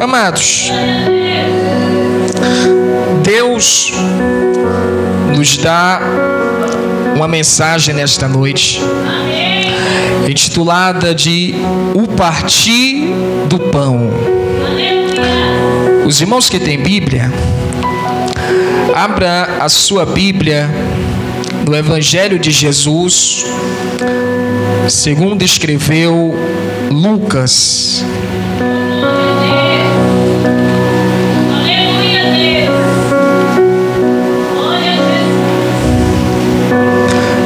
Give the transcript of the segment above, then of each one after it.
Amados, Deus nos dá uma mensagem nesta noite, intitulada de O Partir do Pão. Os irmãos que têm Bíblia, abra a sua Bíblia no Evangelho de Jesus, segundo escreveu Lucas.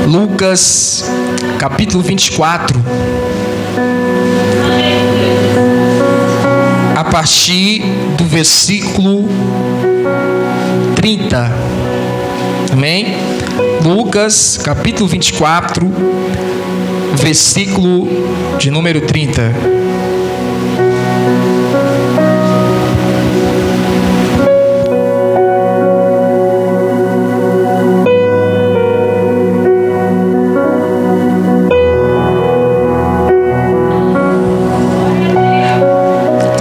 Lucas, capítulo 24, a partir do versículo 30. Amém? Lucas, capítulo 24, versículo de número 30.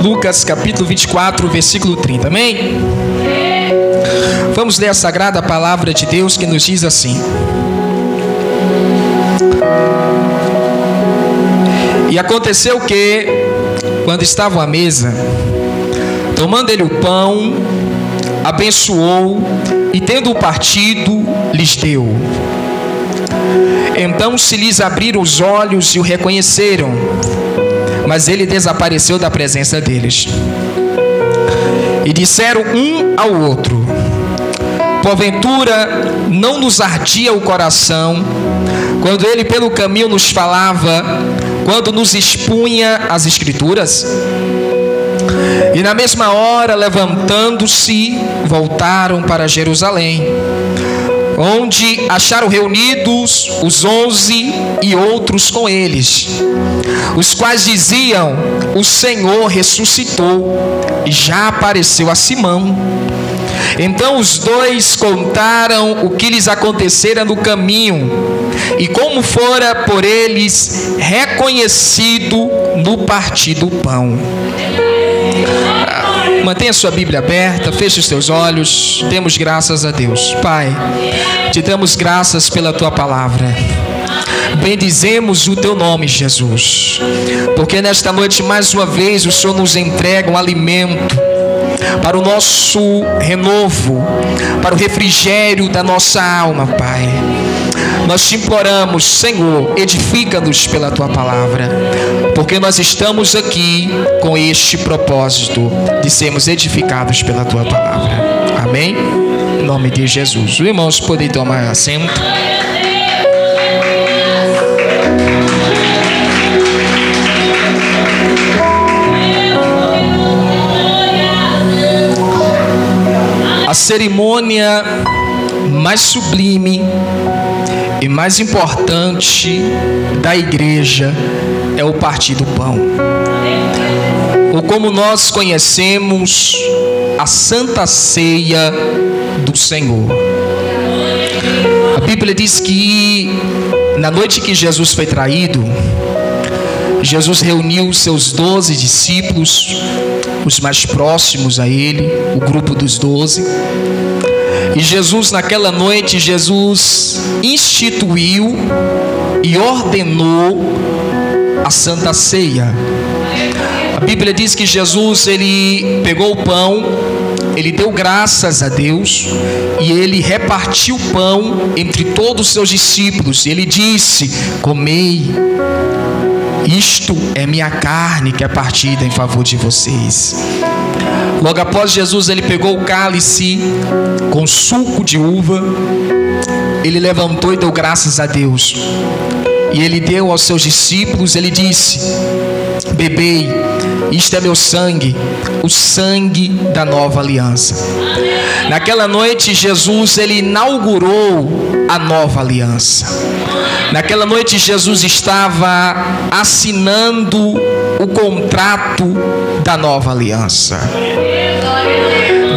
Lucas capítulo 24, versículo 30, amém? Vamos ler a sagrada palavra de Deus, que nos diz assim: E aconteceu que, quando estavam à mesa, tomando ele o pão, abençoou e, tendo-o partido, lhes deu. Então se lhes abriram os olhos e o reconheceram, mas ele desapareceu da presença deles. E disseram um ao outro: Porventura não nos ardia o coração quando ele pelo caminho nos falava, quando nos expunha as Escrituras? E na mesma hora, levantando-se, voltaram para Jerusalém, onde acharam reunidos os 11 e outros com eles, os quais diziam: O Senhor ressuscitou e já apareceu a Simão. Então os dois contaram o que lhes acontecera no caminho e como fora por eles reconhecido no partir do pão. Mantenha sua Bíblia aberta, feche os teus olhos. Demos graças a Deus. Pai, te damos graças pela tua palavra. Bendizemos o teu nome, Jesus, porque nesta noite mais uma vez o Senhor nos entrega um alimento para o nosso renovo, para o refrigério da nossa alma, Pai. Nós te imploramos, Senhor, edifica-nos pela tua palavra, porque nós estamos aqui com este propósito de sermos edificados pela tua palavra. Amém? Em nome de Jesus. Os irmãos podem tomar assento. A cerimônia mais sublime e mais importante da igreja é o partir do pão, ou como nós conhecemos, a Santa Ceia do Senhor. A Bíblia diz que na noite que Jesus foi traído, Jesus reuniu os seus 12 discípulos, os mais próximos a ele, o grupo dos 12. E Jesus, naquela noite, Jesus instituiu e ordenou a Santa Ceia. A Bíblia diz que Jesus, ele pegou o pão, ele deu graças a Deus e ele repartiu o pão entre todos os seus discípulos. E ele disse: Comei, isto é minha carne que é partida em favor de vocês. Logo após, Jesus, ele pegou o cálice com suco de uva, ele levantou e deu graças a Deus, e ele deu aos seus discípulos. Ele disse: Bebei, isto é meu sangue, o sangue da nova aliança. Naquela noite, Jesus, ele inaugurou a nova aliança. Naquela noite, Jesus estava assinando o contrato da nova aliança.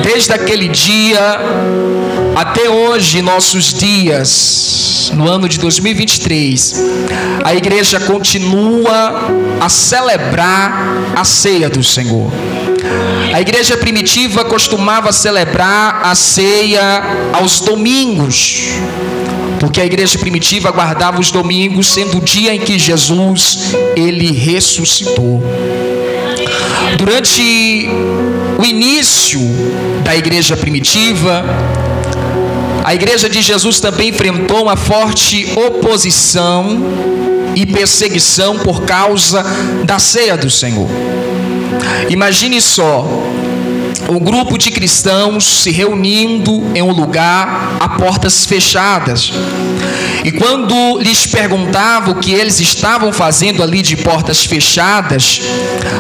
Desde aquele dia até hoje, nossos dias, no ano de 2023, a igreja continua a celebrar a ceia do Senhor. A igreja primitiva costumava celebrar a ceia aos domingos, porque a igreja primitiva guardava os domingos sendo o dia em que Jesus ele ressuscitou. Durante o início da igreja primitiva, a igreja de Jesus também enfrentou uma forte oposição e perseguição por causa da ceia do Senhor. Imagine só, um grupo de cristãos se reunindo em um lugar a portas fechadas. E quando lhes perguntavam o que eles estavam fazendo ali de portas fechadas,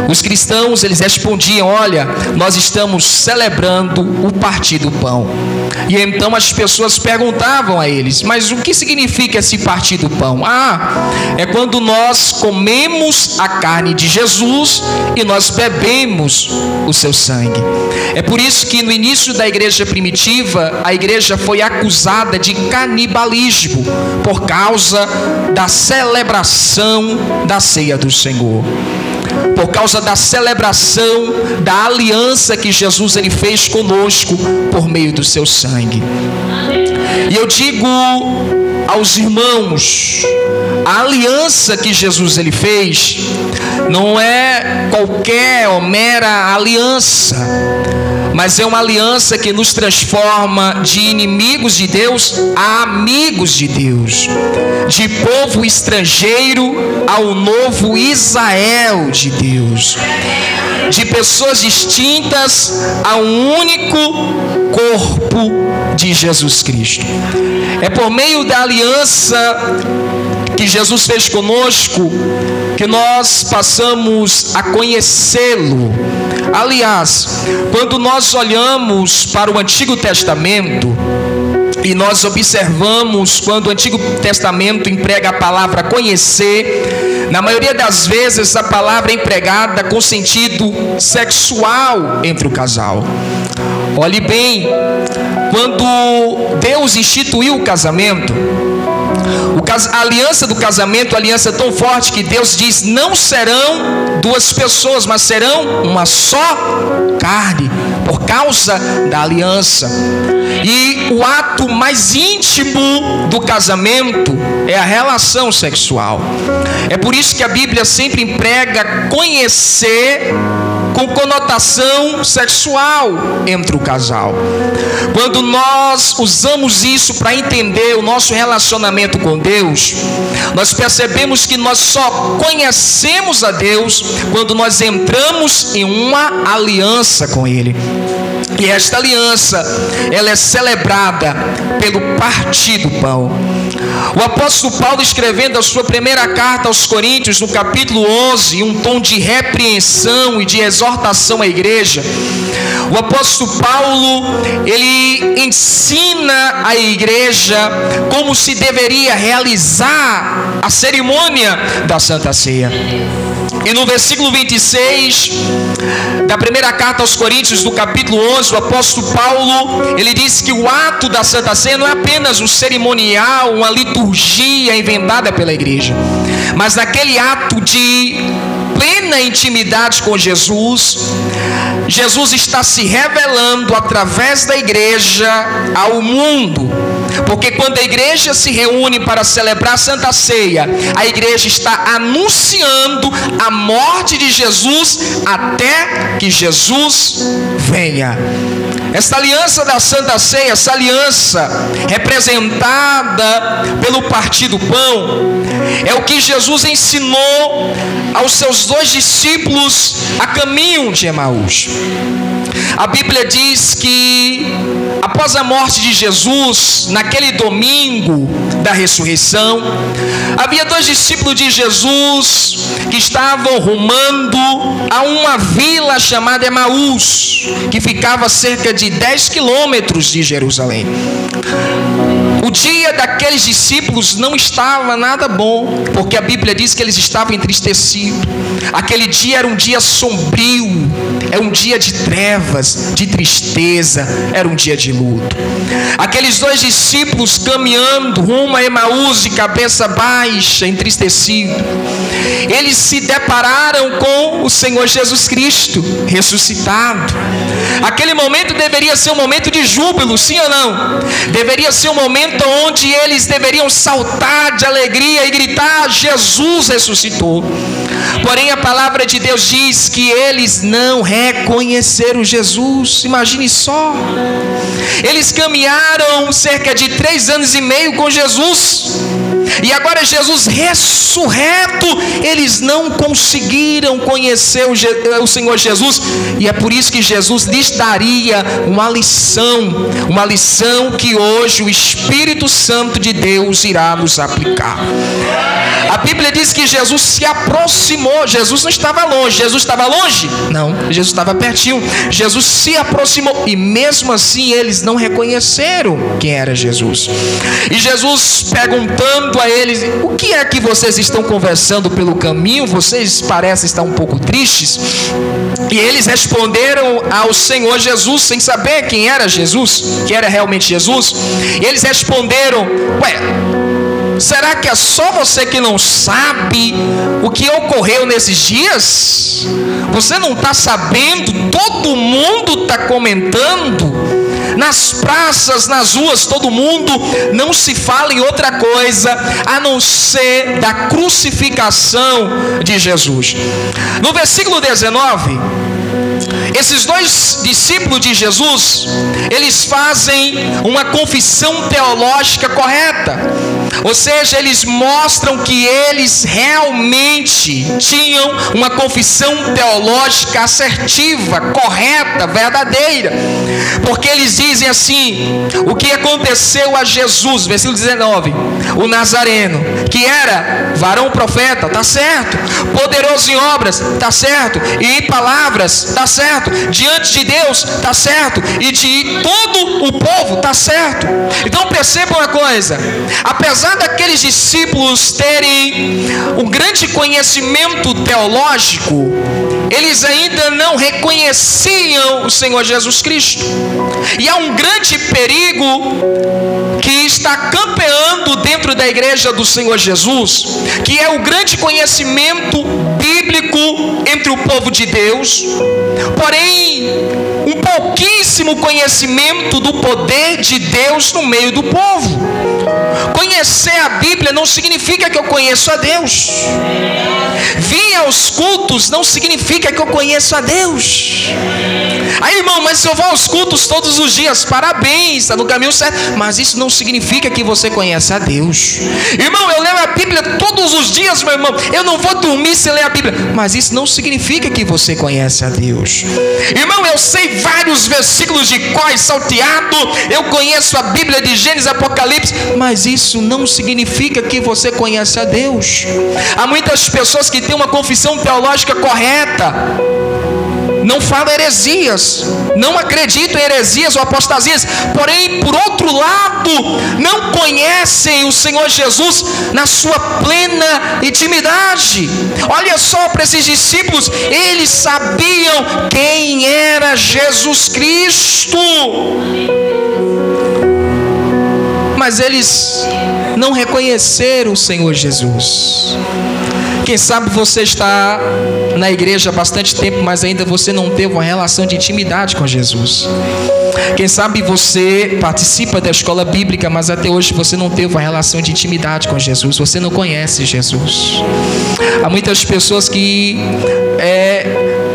os cristãos eles respondiam: olha, nós estamos celebrando o partir do pão. E então as pessoas perguntavam a eles: mas o que significa esse partir do pão? É quando nós comemos a carne de Jesus e nós bebemos o seu sangue. É por isso que no início da igreja primitiva, a igreja foi acusada de canibalismo por causa da celebração da ceia do Senhor, por causa da celebração da aliança que Jesus ele fez conosco por meio do seu sangue. E eu digo aos irmãos, a aliança que Jesus ele fez não é qualquer ou mera aliança, mas é uma aliança que nos transforma de inimigos de Deus a amigos de Deus, de povo estrangeiro ao novo Israel de Deus, de pessoas distintas a um único corpo de Jesus Cristo. É por meio da aliança que Jesus fez conosco que nós passamos a conhecê-lo. Aliás, quando nós olhamos para o Antigo Testamento e nós observamos quando o Antigo Testamento emprega a palavra conhecer, na maioria das vezes a palavra é empregada com sentido sexual entre o casal. Olhe bem, quando Deus instituiu o casamento, a aliança do casamento, a aliança é tão forte que Deus diz: não serão duas pessoas, mas serão uma só carne, por causa da aliança. E o ato mais íntimo do casamento é a relação sexual. É por isso que a Bíblia sempre emprega conhecer com conotação sexual entre o casal. Quando nós usamos isso para entender o nosso relacionamento com Deus, nós percebemos que nós só conhecemos a Deus quando nós entramos em uma aliança com Ele. E esta aliança, ela é celebrada pelo partir do pão. O apóstolo Paulo, escrevendo a sua primeira carta aos Coríntios, no capítulo 11, em um tom de repreensão e de exortação à igreja, o apóstolo Paulo, ele ensina a igreja como se deveria realizar a cerimônia da Santa Ceia. E no versículo 26 da primeira carta aos Coríntios, do capítulo 11, o apóstolo Paulo, ele diz que o ato da Santa Ceia não é apenas um cerimonial, uma liturgia inventada pela igreja, mas naquele ato de plena intimidade com Jesus, Jesus está se revelando através da igreja ao mundo. Porque quando a igreja se reúne para celebrar a Santa Ceia, a igreja está anunciando a morte de Jesus até que Jesus venha. Esta aliança da Santa Ceia, essa aliança representada pelo partir do pão, é o que Jesus ensinou aos seus 2 discípulos a caminho de Emaús. A Bíblia diz que após a morte de Jesus, naquele domingo da ressurreição, havia 2 discípulos de Jesus que estavam rumando a uma vila chamada Emaús, que ficava a cerca de 10 quilômetros de Jerusalém. O dia daqueles discípulos não estava nada bom, porque a Bíblia diz que eles estavam entristecidos. Aquele dia era um dia sombrio, era um dia de trevas, de tristeza, era um dia de luto. Aqueles dois discípulos caminhando rumo a Emaús de cabeça baixa, entristecidos, eles se depararam com o Senhor Jesus Cristo ressuscitado. Aquele momento deveria ser um momento de júbilo, sim ou não? Deveria ser um momento onde eles deveriam saltar de alegria e gritar: Jesus ressuscitou. Porém a palavra de Deus diz que eles não reconheceram Jesus. Imagine só, eles caminharam cerca de 3 anos e meio com Jesus, e agora Jesus ressurreto, eles não conseguiram conhecer o Senhor Jesus. E é por isso que Jesus lhes daria uma lição que hoje o Espírito Santo de Deus irá nos aplicar. A Bíblia diz que Jesus se aproximou. Jesus não estava longe. Jesus estava longe? Não, Jesus estava pertinho. Jesus se aproximou, e mesmo assim eles não reconheceram quem era Jesus. E Jesus, perguntando a eles: o que é que vocês estão conversando pelo caminho? Vocês parecem estar um pouco tristes. E eles responderam ao Senhor Jesus, sem saber quem era Jesus, que era realmente Jesus. E eles responderam: será que é só você que não sabe o que ocorreu nesses dias? Você não está sabendo? Todo mundo está comentando. Nas praças, nas ruas, todo mundo, não se fala em outra coisa a não ser da crucificação de Jesus. No versículo 19, esses dois discípulos de Jesus, eles fazem uma confissão teológica correta. Ou seja, eles mostram que eles realmente tinham uma confissão teológica assertiva, correta, verdadeira. Porque eles dizem assim: o que aconteceu a Jesus, versículo 19, o Nazareno, que era varão profeta, está certo, poderoso em obras, está certo, e em palavras, está certo, diante de Deus, está certo, e de todo o povo, está certo. Então percebam uma coisa: apesar daqueles discípulos terem um grande conhecimento teológico, eles ainda não reconheciam o Senhor Jesus Cristo. E há um grande perigo que está campeando dentro da igreja do Senhor Jesus, que é o grande conhecimento bíblico entre o povo de Deus, porém um pouquíssimo conhecimento do poder de Deus no meio do povo. Conhecer a Bíblia não significa que eu conheço a Deus. Vir aos cultos não significa que eu conheço a Deus. Aí, irmão, mas se eu vou aos cultos todos os dias, parabéns, está no caminho certo, mas isso não significa que você conhece a Deus. Irmão, eu leio a Bíblia todos os dias, meu irmão, eu não vou dormir sem ler a Bíblia, mas isso não significa que você conhece a Deus. Irmão, eu sei vários versículos de cor e salteado, eu conheço a Bíblia de Gênesis, Apocalipse, mas isso não significa que você conhece a Deus. Há muitas pessoas que têm uma confissão teológica correta, não falam heresias, não acreditam em heresias ou apostasias, porém, por outro lado, não conhecem o Senhor Jesus na sua plena intimidade. Olha só para esses discípulos, eles sabiam quem era Jesus Cristo, mas eles não reconheceram o Senhor Jesus. Quem sabe você está na igreja há bastante tempo, mas ainda você não teve uma relação de intimidade com Jesus. Quem sabe você participa da escola bíblica, mas até hoje você não teve uma relação de intimidade com Jesus. Você não conhece Jesus. Há muitas pessoas que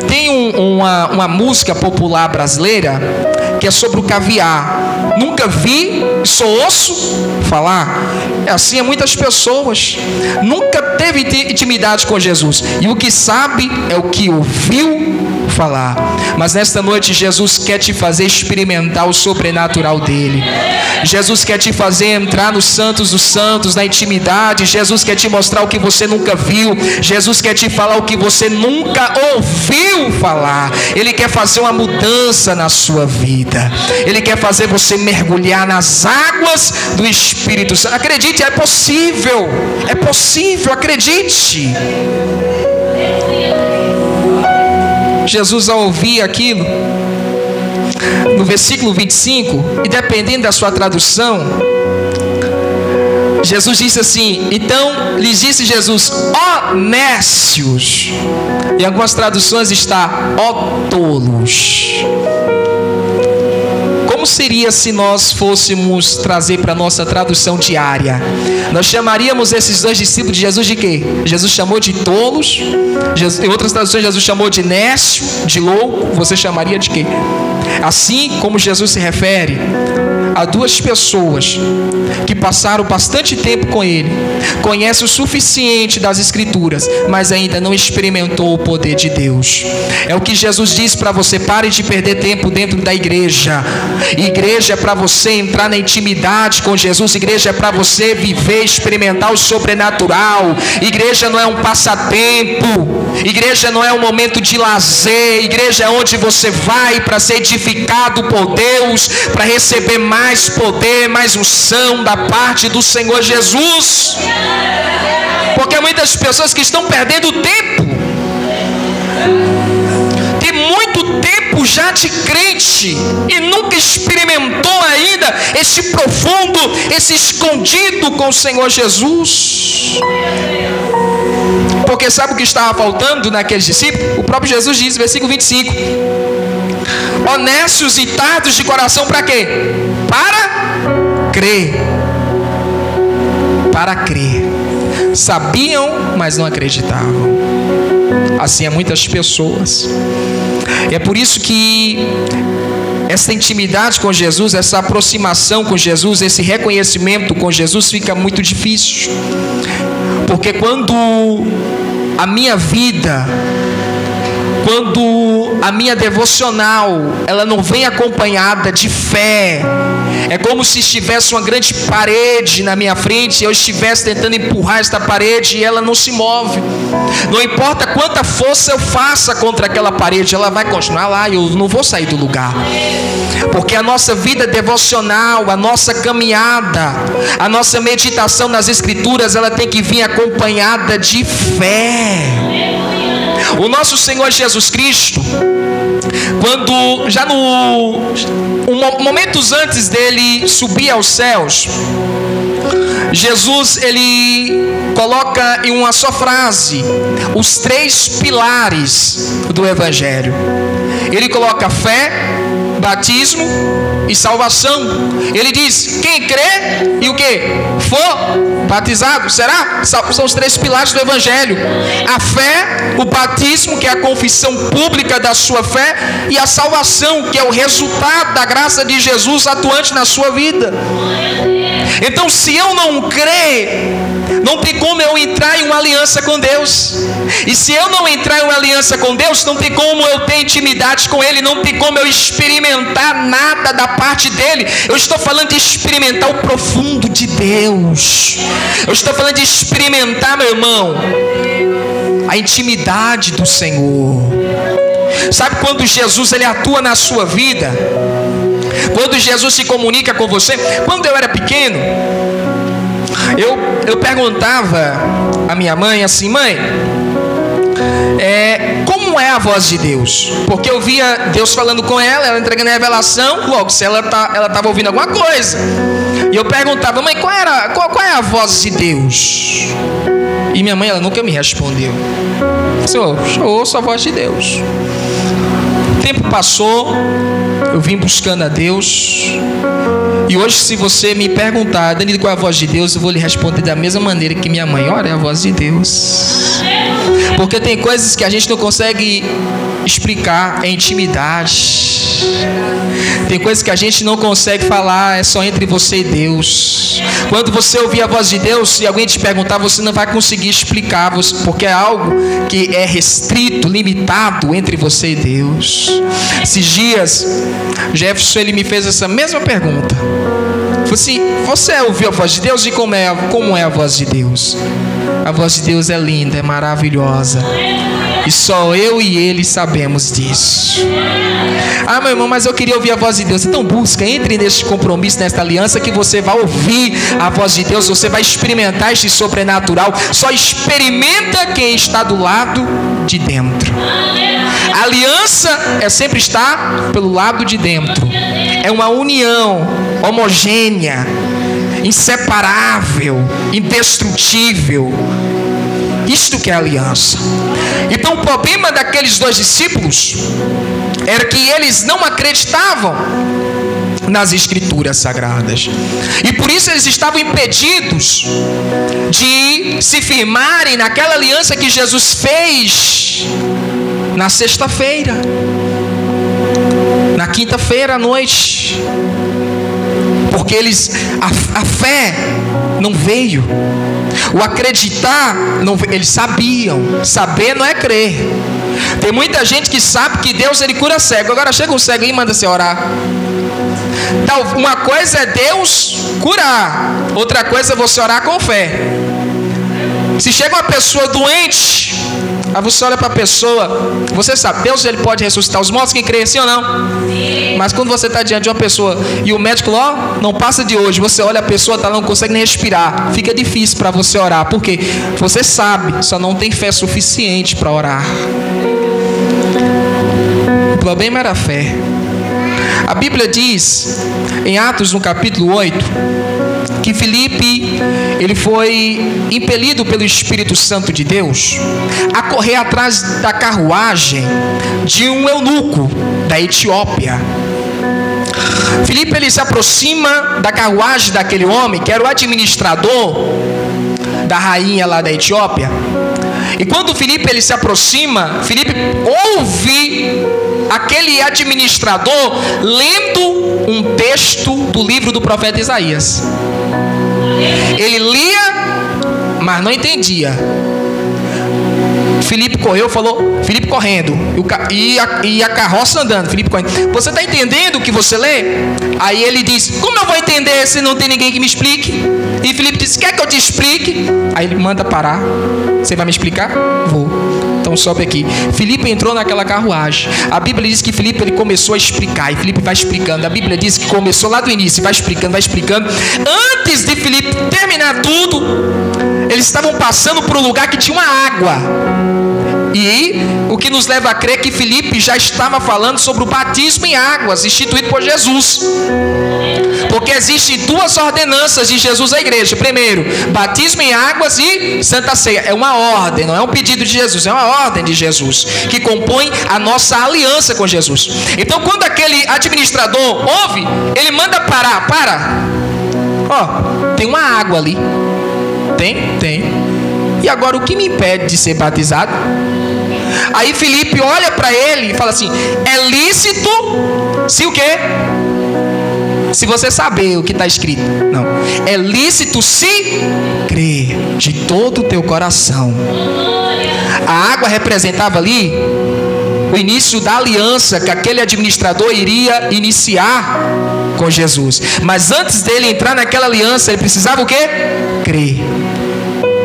tem uma música popular brasileira que é sobre o caviar. Nunca vi, só ouço falar. É assim, há muitas pessoas nunca teve intimidade com Jesus, e o que sabe é o que ouviu falar. Mas nesta noite Jesus quer te fazer experimentar o sobrenatural dele. Jesus quer te fazer entrar nos santos dos santos, na intimidade. Jesus quer te mostrar o que você nunca viu. Jesus quer te falar o que você nunca ouviu falar. transformar. Ele quer fazer uma mudança na sua vida. Ele quer fazer você mergulhar nas águas do Espírito Santo. Acredite, é possível. É possível, acredite. Jesus, ao ouvir aquilo, no versículo 25, e dependendo da sua tradução, Jesus disse assim: então lhes disse Jesus, ó nécios. Em algumas traduções está, ó tolos. Como seria se nós fôssemos trazer para a nossa tradução diária? Nós chamaríamos esses dois discípulos de Jesus de quê? Jesus chamou de tolos. Em outras traduções, Jesus chamou de nécio, de louco. Você chamaria de quê? Assim como Jesus se refere a duas pessoas que passaram bastante tempo com Ele, conhece o suficiente das Escrituras, mas ainda não experimentou o poder de Deus. É o que Jesus diz para você: pare de perder tempo dentro da igreja. Igreja é para você entrar na intimidade com Jesus. Igreja é para você viver, experimentar o sobrenatural. Igreja não é um passatempo. Igreja não é um momento de lazer. Igreja é onde você vai para ser edificado por Deus, para receber mais poder, mais unção da parte do Senhor Jesus. Porque há muitas pessoas que estão perdendo tempo. Tem muito tempo já de crente e nunca experimentou ainda esse profundo, esse escondido com o Senhor Jesus. Porque sabe o que estava faltando naqueles discípulos? O próprio Jesus diz, versículo 25: honestos e tardos de coração para quê? Para crer. Para crer. Sabiam, mas não acreditavam. Assim é muitas pessoas. E é por isso que essa intimidade com Jesus, essa aproximação com Jesus, esse reconhecimento com Jesus fica muito difícil. Porque quando a minha vida, quando a minha devocional, ela não vem acompanhada de fé, é como se estivesse uma grande parede na minha frente e eu estivesse tentando empurrar esta parede e ela não se move. Não importa quanta força eu faça contra aquela parede, ela vai continuar lá e eu não vou sair do lugar. Porque a nossa vida devocional, a nossa caminhada, a nossa meditação nas Escrituras, ela tem que vir acompanhada de fé. O nosso Senhor Jesus Cristo, quando já momentos antes dele subir aos céus, Jesus, ele coloca em uma só frase os 3 pilares do Evangelho. Ele coloca fé, batismo e salvação. Ele diz: quem crê e o que? For batizado, será? São os 3 pilares do Evangelho: a fé, o batismo, que é a confissão pública da sua fé, e a salvação, que é o resultado da graça de Jesus atuante na sua vida. Então, se eu não crer, não tem como eu entrar em uma aliança com Deus. E se eu não entrar em uma aliança com Deus, não tem como eu ter intimidade com Ele, não tem como eu experimentar nada da parte dEle. Eu estou falando de experimentar o profundo de Deus. Eu estou falando de experimentar, meu irmão, a intimidade do Senhor. Sabe quando Jesus, ele atua na sua vida? Quando Jesus se comunica com você? Quando eu era pequeno, eu perguntava à minha mãe assim: mãe, como é a voz de Deus? Porque eu via Deus falando com ela entregando a revelação, logo se ela estava ouvindo alguma coisa. E eu perguntava: mãe, qual é a voz de Deus? E minha mãe, ela nunca me respondeu. Eu ouço a voz de Deus. O tempo passou, eu vim buscando a Deus. E hoje, se você me perguntar: Danilo, qual é a voz de Deus? Eu vou lhe responder da mesma maneira que minha mãe: olha, é a voz de Deus. Porque tem coisas que a gente não consegue explicar, é intimidade. Tem coisas que a gente não consegue falar, é só entre você e Deus. Quando você ouvir a voz de Deus e alguém te perguntar, você não vai conseguir explicar, porque é algo que é restrito, limitado entre você e Deus. Esses dias, Jefferson, ele me fez essa mesma pergunta. Falei assim: você ouviu a voz de Deus? E como é a voz de Deus? A voz de Deus é linda, é maravilhosa. E só eu e ele sabemos disso. Ah, meu irmão, mas eu queria ouvir a voz de Deus. Então busca, entre neste compromisso, nesta aliança, que você vai ouvir a voz de Deus. Você vai experimentar este sobrenatural. Só experimenta quem está do lado de dentro. A aliança é sempre estar pelo lado de dentro. É uma união homogênea, inseparável, indestrutível. Isto que é aliança. Então o problema daqueles dois discípulos era que eles não acreditavam nas escrituras sagradas. E por isso eles estavam impedidos de se firmarem naquela aliança que Jesus fez na sexta-feira, na quinta-feira à noite. Porque a fé não veio. O acreditar, não, eles sabiam. Saber não é crer. Tem muita gente que sabe que Deus ele cura cego. Agora chega um cego aí e manda você orar. Então, uma coisa é Deus curar, outra coisa é você orar com fé. Se chega uma pessoa doente, aí você olha para a pessoa, você sabe, Deus ele pode ressuscitar os mortos, quem crê, sim ou não? Sim. Mas quando você está diante de uma pessoa e o médico lá, não passa de hoje, você olha a pessoa, tá, não consegue nem respirar, fica difícil para você orar, porque você sabe, só não tem fé suficiente para orar. O problema era a fé. A Bíblia diz, em Atos no capítulo 8, que Filipe, ele foi impelido pelo Espírito Santo de Deus a correr atrás da carruagem de um eunuco da Etiópia. Filipe, ele se aproxima da carruagem daquele homem, que era o administrador da rainha lá da Etiópia. E quando Filipe ele se aproxima, Filipe ouve aquele administrador lendo um texto do livro do profeta Isaías. Ele lia, mas não entendia. Filipe correu, falou, Filipe correndo, e a carroça andando, Filipe correndo. Você está entendendo o que você lê? Aí ele diz, como eu vou entender se não tem ninguém que me explique? E Filipe disse, quer que eu te explique? Aí ele manda parar. Você vai me explicar? Vou. Então sobe aqui. Filipe entrou naquela carruagem. A Bíblia diz que Filipe ele começou a explicar. E Filipe vai explicando. A Bíblia diz que começou lá do início. Vai explicando, vai explicando. Antes de Filipe terminar tudo, eles estavam passando por um lugar que tinha uma água. E o que nos leva a crer que Filipe já estava falando sobre o batismo em águas instituído por Jesus. Porque existem duas ordenanças de Jesus à igreja. Primeiro, batismo em águas e Santa Ceia. É uma ordem, não é um pedido de Jesus, é uma ordem de Jesus, que compõe a nossa aliança com Jesus. Então quando aquele administrador ouve, ele manda parar. Para. Ó, tem uma água ali. Tem. E agora o que me impede de ser batizado? Aí Filipe olha para ele e fala assim, é lícito se o quê? Se você saber o que está escrito. Não, é lícito se crer de todo o teu coração. A água representava ali o início da aliança que aquele administrador iria iniciar com Jesus. Mas antes dele entrar naquela aliança, ele precisava o quê? Crer.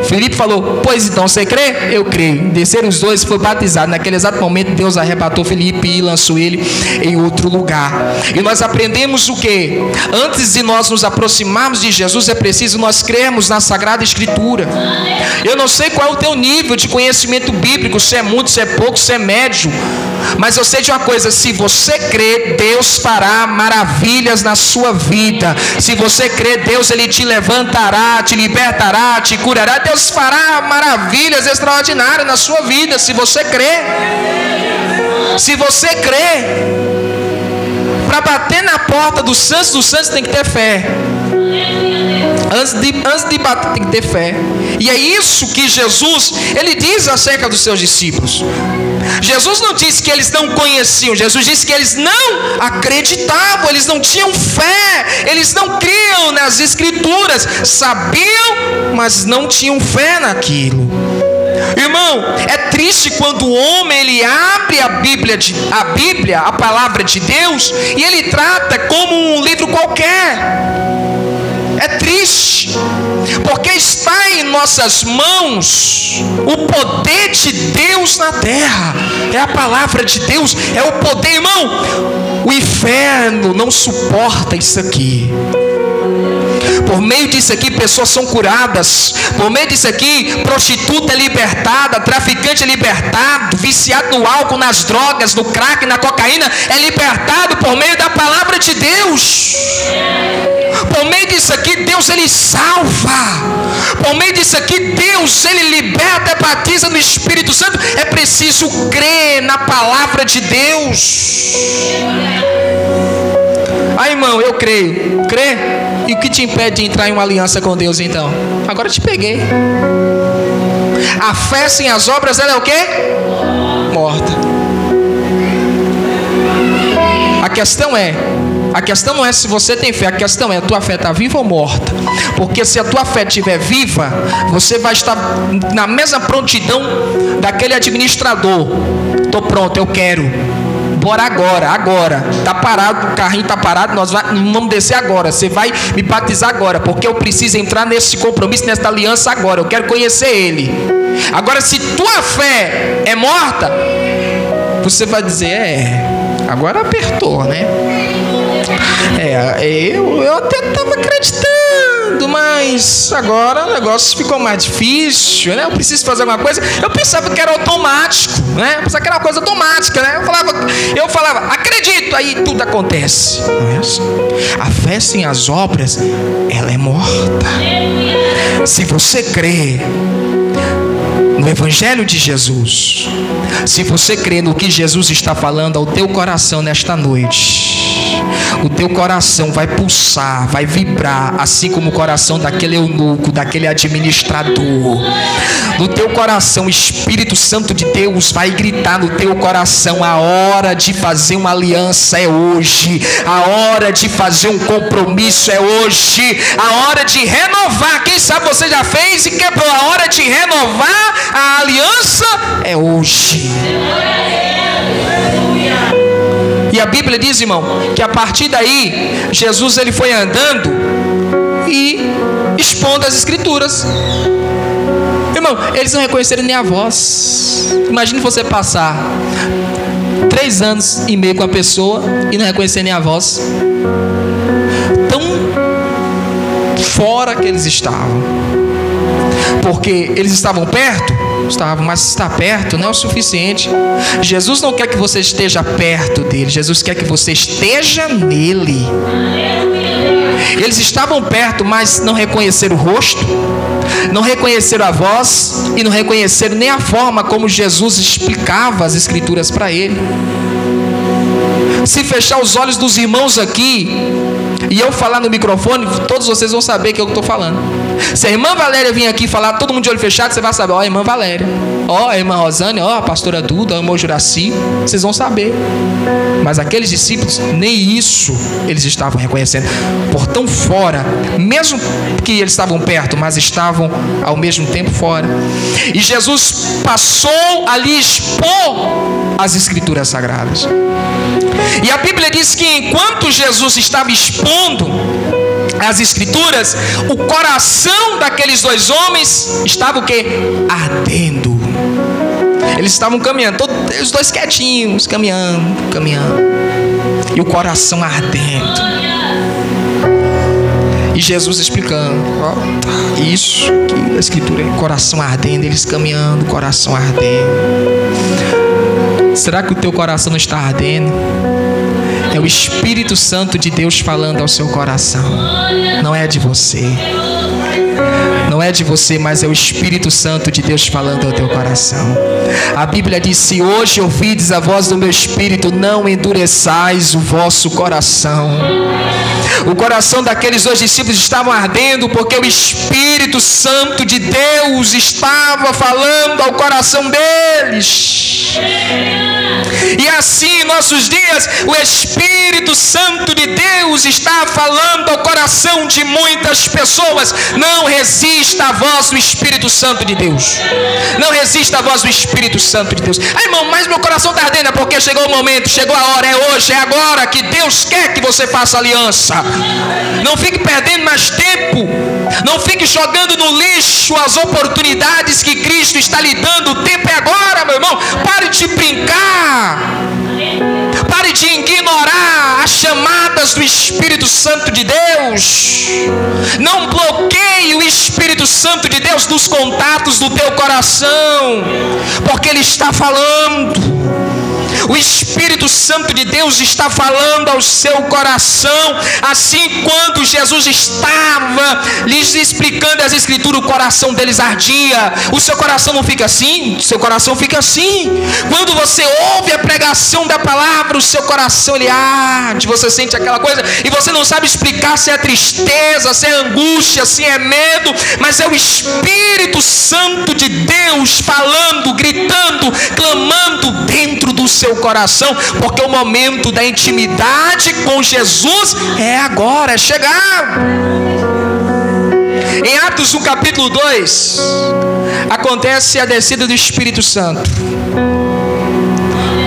Filipe falou, pois então você crê? Eu creio. Desceram os dois e foi batizado. Naquele exato momento Deus arrebatou Filipe e lançou ele em outro lugar. E nós aprendemos o quê? Antes de nós nos aproximarmos de Jesus, é preciso nós crermos na Sagrada Escritura. Eu não sei qual é o teu nível de conhecimento bíblico, se é muito, se é pouco, se é médio, mas eu sei de uma coisa, se você crê, Deus fará maravilhas na sua vida. Se você crê, Deus ele te levantará, te libertará, te curará. Deus fará maravilhas extraordinárias na sua vida, se você crê. Se você crê. Para bater na porta dos santos tem que ter fé. Antes de bater tem que ter fé. E é isso que Jesus ele diz acerca dos seus discípulos. Jesus não disse que eles não conheciam. Jesus disse que eles não acreditavam. Eles não tinham fé. Eles não criam nas escrituras. Sabiam, mas não tinham fé naquilo. Irmão, é triste quando o homem ele abre a Bíblia, a palavra de Deus, e ele trata como um livro qualquer. É triste. porque está em nossas mãos o poder de Deus na terra. É a palavra de Deus, é o poder, irmão. O inferno não suporta isso aqui. Por meio disso aqui, pessoas são curadas. Por meio disso aqui, prostituta é libertada, traficante é libertado, viciado no álcool, nas drogas, no crack, na cocaína, é libertado por meio da palavra de Deus. Por meio disso aqui, Deus, Ele salva. Por meio disso aqui, Deus, Ele liberta e batiza no Espírito Santo. É preciso crer na palavra de Deus. Ah, irmão, eu creio. Crê? E o que te impede de entrar em uma aliança com Deus, então? Agora eu te peguei. A fé sem as obras, ela é o quê? Morta. A questão não é se você tem fé, a questão é: a tua fé está viva ou morta? Porque se a tua fé estiver viva, você vai estar na mesma prontidão daquele administrador. Estou pronto, eu quero. Bora agora. Tá parado, o carrinho tá parado, nós vamos descer agora. Você vai me batizar agora, porque eu preciso entrar nesse compromisso, nessa aliança agora. Eu quero conhecer Ele. Agora, se tua fé é morta, você vai dizer: agora apertou, né? Eu até estava acreditando, mas agora o negócio ficou mais difícil, né? Eu preciso fazer alguma coisa. Eu pensava que era automático, né? Eu pensava que era uma coisa automática, né? Eu falava, acredito, aí tudo acontece. Não é assim? A fé sem as obras, ela é morta. Se você crê no Evangelho de Jesus, se você crê no que Jesus está falando ao teu coração nesta noite, o teu coração vai pulsar, vai vibrar, assim como o coração daquele eunuco, daquele administrador. No teu coração, o Espírito Santo de Deus vai gritar no teu coração: a hora de fazer uma aliança é hoje, a hora de fazer um compromisso é hoje, a hora de renovar. Quem sabe você já fez e quebrou. A hora de renovar a aliança é hoje. E a Bíblia diz, irmão, que a partir daí, Jesus, ele foi andando e expondo as Escrituras. Irmão, eles não reconheceram nem a voz. Imagine você passar 3 anos e meio com a pessoa e não reconhecer nem a voz. Tão fora que eles estavam. Porque eles estavam perto? Estavam, mas estar perto não é o suficiente. Jesus não quer que você esteja perto dele, Jesus quer que você esteja nele. Eles estavam perto, mas não reconheceram o rosto, não reconheceram a voz e não reconheceram nem a forma como Jesus explicava as Escrituras para ele. Se fechar os olhos dos irmãos aqui e eu falar no microfone, todos vocês vão saber que eu estou falando. Se a irmã Valéria vir aqui falar, todo mundo de olho fechado, você vai saber: ó, a irmã Valéria, ó, a irmã Rosane, ó, a pastora Duda, ó, o irmão Juraci. Vocês vão saber. Mas aqueles discípulos, nem isso eles estavam reconhecendo. Por tão fora, mesmo que eles estavam perto, mas estavam ao mesmo tempo fora. E Jesus passou ali a expor as Escrituras Sagradas. E a Bíblia diz que enquanto Jesus estava expondo as Escrituras, o coração daqueles 2 homens estava o quê? Ardendo. Eles estavam caminhando, todos os 2 quietinhos, caminhando. E o coração ardendo. E Jesus explicando: ó, isso que a Escritura é coração ardendo, eles caminhando, coração ardendo. Será que o teu coração não está ardendo? É o Espírito Santo de Deus falando ao seu coração. Não é de você. Não é de você, mas é o Espírito Santo de Deus falando ao teu coração. A Bíblia diz: se hoje ouvides a voz do meu Espírito, não endureçais o vosso coração. O coração daqueles 2 discípulos estavam ardendo porque o Espírito Santo de Deus estava falando ao coração deles. E assim, em nossos dias, o Espírito Santo de Deus está falando ao coração de muitas pessoas. Não resista à voz do Espírito Santo de Deus. Não resista à voz do Espírito Santo de Deus. Irmão, mas meu coração está ardendo, porque chegou o momento, chegou a hora, é hoje, é agora que Deus quer que você faça aliança. Não fique perdendo mais tempo. Não fique jogando no lixo as oportunidades que Cristo está lhe dando. O tempo é agora, meu irmão. Pare de brincar. Pare de ignorar as chamadas do Espírito Santo de Deus. Não bloqueie o Espírito Santo de Deus nos contatos do teu coração, porque Ele está falando. O Espírito Santo de Deus está falando ao seu coração. Assim, quando Jesus estava lhes explicando as Escrituras, o coração deles ardia. O seu coração não fica assim? O seu coração fica assim. Quando você ouve a pregação da palavra, o seu coração ele arde. Você sente aquela coisa e você não sabe explicar se é tristeza, se é angústia, se é medo, mas é o Espírito Santo de Deus falando, gritando, clamando dentro do seu coração, porque o momento da intimidade com Jesus é agora, é chegar. Em Atos, no capítulo 2, acontece a descida do Espírito Santo.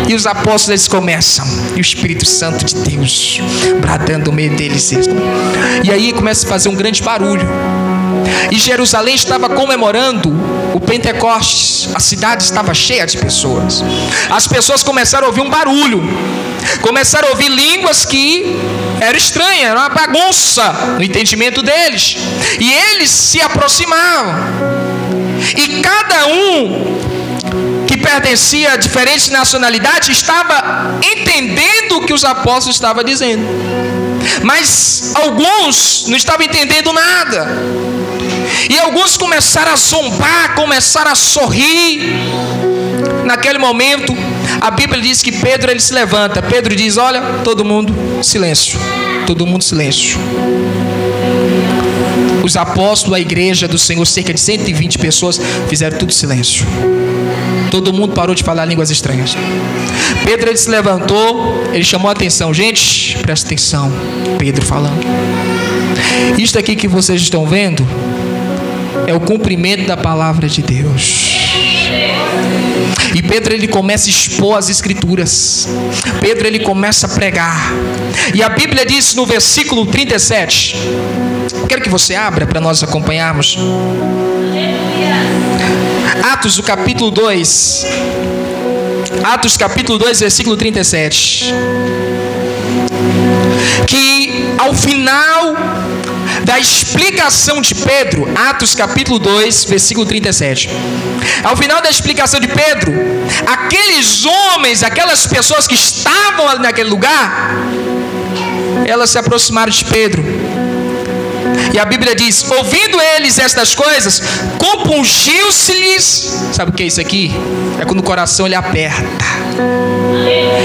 E os apóstolos eles começam, e o Espírito Santo de Deus bradando no meio deles. E aí começa a fazer um grande barulho. E Jerusalém estava comemorando o Pentecostes. A cidade estava cheia de pessoas. As pessoas começaram a ouvir um barulho, começaram a ouvir línguas que eram estranhas, era uma bagunça no entendimento deles. E eles se aproximavam, e cada um que pertencia a diferentes nacionalidades estava entendendo o que os apóstolos estavam dizendo, mas alguns não estavam entendendo nada. E alguns começaram a zombar, começaram a sorrir. Naquele momento, a Bíblia diz que Pedro ele se levanta. Pedro diz: olha, todo mundo silêncio. Todo mundo silêncio. Os apóstolos, a igreja do Senhor, cerca de 120 pessoas, fizeram tudo silêncio. Todo mundo parou de falar línguas estranhas. Pedro ele se levantou, ele chamou a atenção. Gente, presta atenção. Pedro falando. Isto aqui que vocês estão vendo é o cumprimento da palavra de Deus. E Pedro ele começa a expor as Escrituras. Pedro ele começa a pregar. E a Bíblia diz no versículo 37. Quero que você abra para nós acompanharmos. Atos, o capítulo 2. Atos, capítulo 2, versículo 37. Que ao final da explicação de Pedro, Atos capítulo 2, versículo 37. Ao final da explicação de Pedro, aqueles homens, aquelas pessoas que estavam ali naquele lugar, elas se aproximaram de Pedro. E a Bíblia diz: ouvindo eles estas coisas, compungiu-se-lhes. Sabe o que é isso aqui? É quando o coração ele aperta.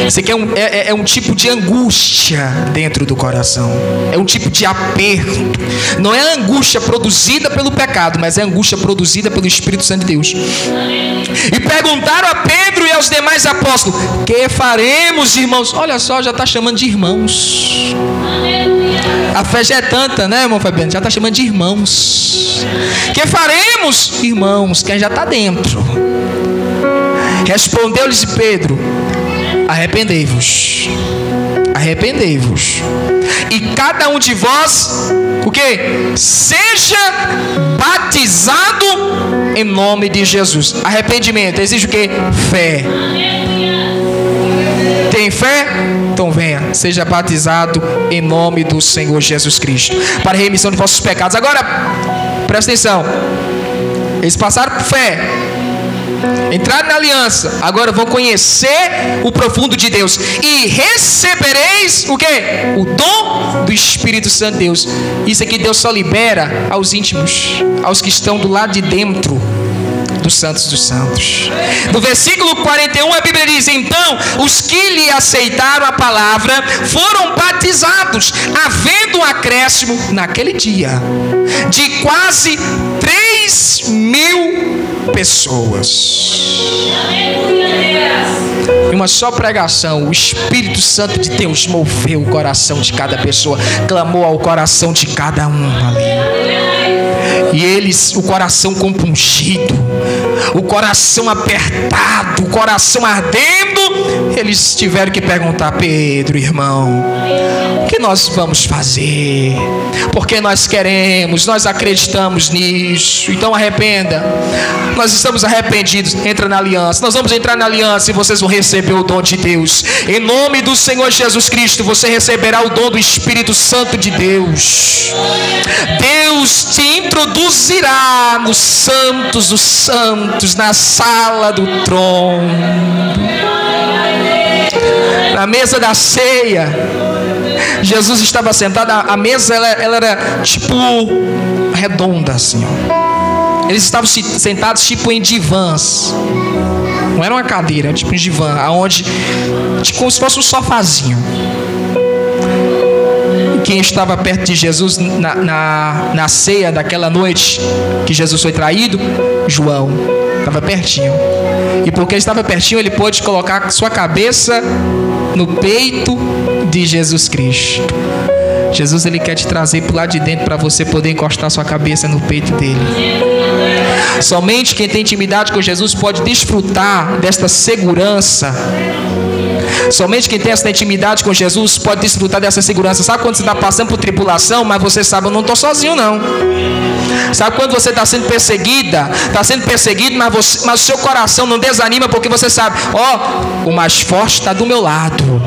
Isso aqui é um tipo de angústia dentro do coração. É um tipo de aperto. Não é a angústia produzida pelo pecado, mas é a angústia produzida pelo Espírito Santo de Deus. E perguntaram a Pedro e aos demais apóstolos: que faremos, irmãos? Olha só, já está chamando de irmãos. A fé já é tanta, né, irmão Fabiano? Já está chamando de irmãos. Que faremos, irmãos? Quem já está dentro. Respondeu-lhes Pedro: arrependei-vos. Arrependei-vos. E cada um de vós, o quê? Seja batizado em nome de Jesus. Arrependimento exige o quê? Fé. Tem fé? Então venha, seja batizado em nome do Senhor Jesus Cristo, para a remissão de vossos pecados. Agora, presta atenção. Eles passaram por fé, entraram na aliança, agora vão conhecer o profundo de Deus. E recebereis o quê? O dom do Espírito Santo de Deus. Isso aqui Deus só libera aos íntimos, aos que estão do lado de dentro dos santos dos santos. No versículo 41 a Bíblia diz: então os que lhe aceitaram a palavra foram batizados, havendo um acréscimo naquele dia de quase 3.000 pessoas. Em uma só pregação, o Espírito Santo de Deus moveu o coração de cada pessoa, clamou ao coração de cada um ali. E eles, o coração compungido, o coração apertado, o coração ardendo, eles tiveram que perguntar: Pedro, irmão, o que nós vamos fazer? Porque nós queremos, nós acreditamos nisso. Então arrependa. Nós estamos arrependidos. Entra na aliança. Nós vamos entrar na aliança e vocês vão receber o dom de Deus. Em nome do Senhor Jesus Cristo, você receberá o dom do Espírito Santo de Deus. Deus te introduzirá nos santos dos santos, na sala do trono, na mesa da ceia. Jesus estava sentado, a mesa ela era tipo redonda assim, ó. Eles estavam sentados tipo em divãs. Não era uma cadeira, era tipo um divã, aonde tipo como se fosse um sofazinho. E quem estava perto de Jesus na ceia daquela noite que Jesus foi traído? João. Estava pertinho. E porque ele estava pertinho, ele pôde colocar sua cabeça no peito de Jesus Cristo. Jesus, ele quer te trazer para o lado de dentro para você poder encostar sua cabeça no peito dele. Somente quem tem intimidade com Jesus pode desfrutar desta segurança. Somente quem tem essa intimidade com Jesus pode desfrutar dessa segurança. Sabe quando você está passando por tribulação, mas você sabe: eu não estou sozinho não. Sabe quando você está sendo perseguida, está sendo perseguido, mas o seu coração não desanima, porque você sabe: ó, o mais forte está do meu lado.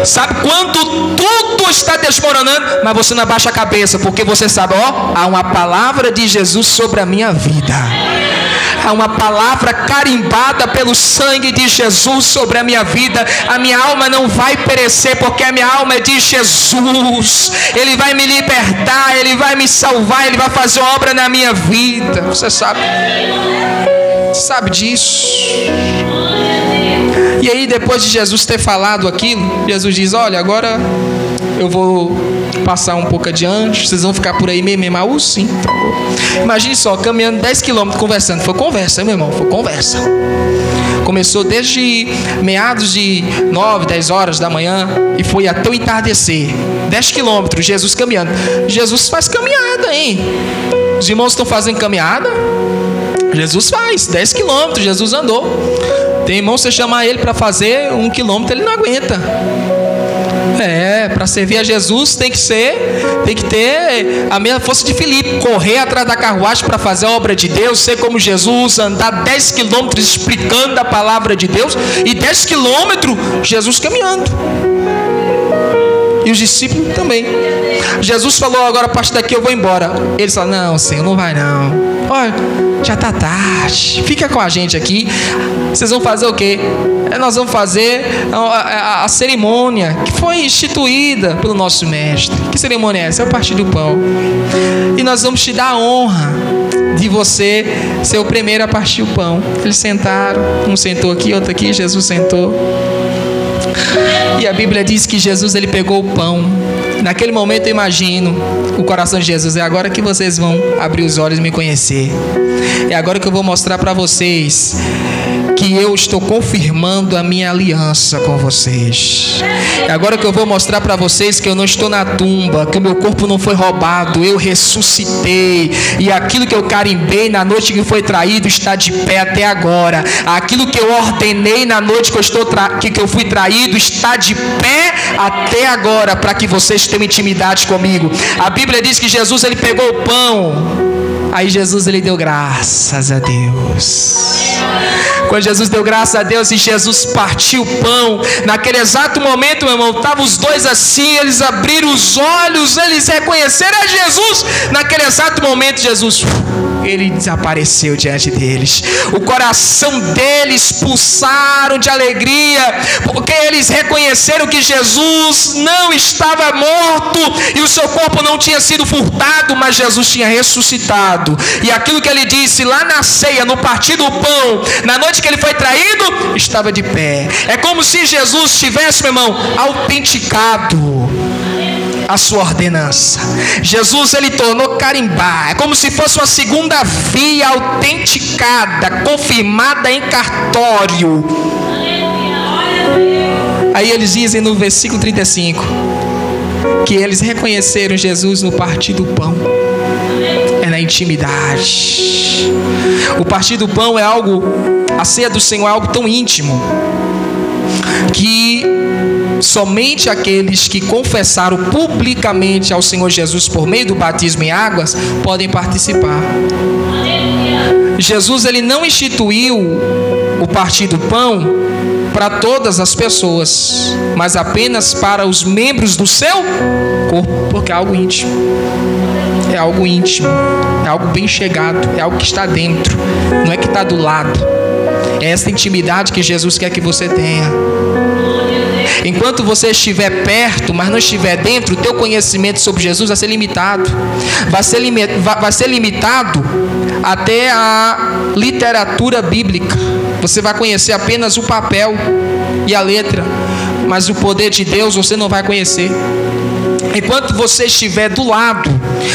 Sabe quando tudo está desmoronando, mas você não abaixa a cabeça, porque você sabe: ó, há uma palavra de Jesus sobre a minha vida. Há uma palavra carimbada pelo sangue de Jesus sobre a minha vida. A minha alma não vai perecer, porque a minha alma é de Jesus. Ele vai me libertar, Ele vai me salvar, Ele vai fazer obra na minha vida. Você sabe disso. E aí, depois de Jesus ter falado aquilo, Jesus diz: olha, agora eu vou passar um pouco adiante, vocês vão ficar por aí mesmo, Emaús? Sim. Imagine só, caminhando 10 quilômetros conversando. Foi conversa, meu irmão, foi conversa. Começou desde meados de 9, 10 horas da manhã e foi até o entardecer. 10 quilômetros, Jesus caminhando. Jesus faz caminhada, hein? Os irmãos estão fazendo caminhada? Jesus faz 10 quilômetros, Jesus andou. Tem irmão, você chamar ele para fazer 1 quilômetro, ele não aguenta. Para servir a Jesus tem que ter a mesma força de Filipe, correr atrás da carruagem para fazer a obra de Deus, ser como Jesus, andar 10 quilômetros explicando a palavra de Deus, e 10 quilômetros Jesus caminhando. E os discípulos também. Jesus falou: agora a partir daqui eu vou embora. Eles falaram: não, Senhor, não vai não. Olha, já está tarde, fica com a gente aqui. Vocês vão fazer o quê? Nós vamos fazer a cerimônia que foi instituída pelo nosso mestre. Que cerimônia é essa? É o partir do pão. E nós vamos te dar a honra de você ser o primeiro a partir o pão. Eles sentaram, um sentou aqui, outro aqui, Jesus sentou. E a Bíblia diz que Jesus, ele pegou o pão. Naquele momento eu imagino o coração de Jesus: é agora que vocês vão abrir os olhos e me conhecer. É agora que eu vou mostrar para vocês que eu estou confirmando a minha aliança com vocês. É agora que eu vou mostrar para vocês que eu não estou na tumba, que o meu corpo não foi roubado, eu ressuscitei. E aquilo que eu carimbei na noite que foi traído está de pé até agora. Aquilo que eu ordenei na noite que eu fui traído está de pé até agora, para que vocês tenham intimidade comigo. A Bíblia diz que Jesus, ele pegou o pão. Aí Jesus, ele deu graças a Deus. Quando Jesus deu graças a Deus e Jesus partiu o pão, naquele exato momento, meu irmão, estavam os dois assim, eles abriram os olhos, eles reconheceram a Jesus. Naquele exato momento, Jesus, ele desapareceu diante deles. O coração deles pulsaram de alegria, porque eles reconheceram que Jesus não estava morto e o seu corpo não tinha sido furtado, mas Jesus tinha ressuscitado. E aquilo que ele disse lá na ceia, no partir do pão, na noite que ele foi traído, estava de pé. É como se Jesus tivesse, meu irmão, autenticado a sua ordenança. Jesus, ele tornou carimbar. É como se fosse uma segunda via autenticada, confirmada em cartório. Aí eles dizem no versículo 35 que eles reconheceram Jesus no partir do pão. É na intimidade. O partir do pão é algo, a ceia do Senhor é algo tão íntimo que somente aqueles que confessaram publicamente ao Senhor Jesus por meio do batismo em águas podem participar. Jesus, ele não instituiu o partir do pão para todas as pessoas, mas apenas para os membros do seu corpo, porque é algo íntimo. É algo íntimo, é algo bem chegado, é algo que está dentro, não é que está do lado. É essa intimidade que Jesus quer que você tenha. Enquanto você estiver perto, mas não estiver dentro, o teu conhecimento sobre Jesus vai ser limitado. Vai ser limitado até a literatura bíblica. Você vai conhecer apenas o papel e a letra, mas o poder de Deus você não vai conhecer. Enquanto você estiver do lado,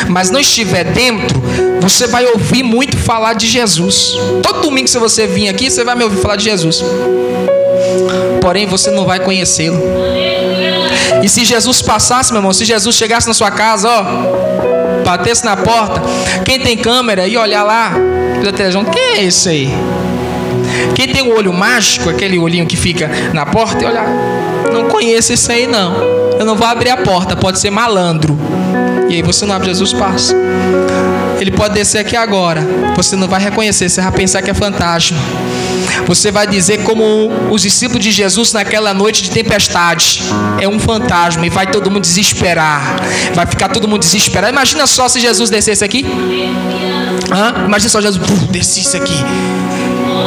mas não estiver dentro, você vai ouvir muito falar de Jesus. Todo domingo que você vir aqui, você vai me ouvir falar de Jesus. Porém, você não vai conhecê-lo. E se Jesus passasse, meu irmão, se Jesus chegasse na sua casa, ó, batesse na porta, quem tem câmera e olhar lá pela televisão, quem é esse aí? Quem tem o olho mágico, aquele olhinho que fica na porta, e olhar, não conheço isso aí não. Eu não vou abrir a porta, pode ser malandro. E aí você não abre, Jesus passa. Ele pode descer aqui agora, você não vai reconhecer, você vai pensar que é fantasma. Você vai dizer como os discípulos de Jesus naquela noite de tempestade: é um fantasma, e vai todo mundo desesperar. Vai ficar todo mundo desesperado. Imagina só se Jesus descesse aqui. Imagina só Jesus descesse aqui.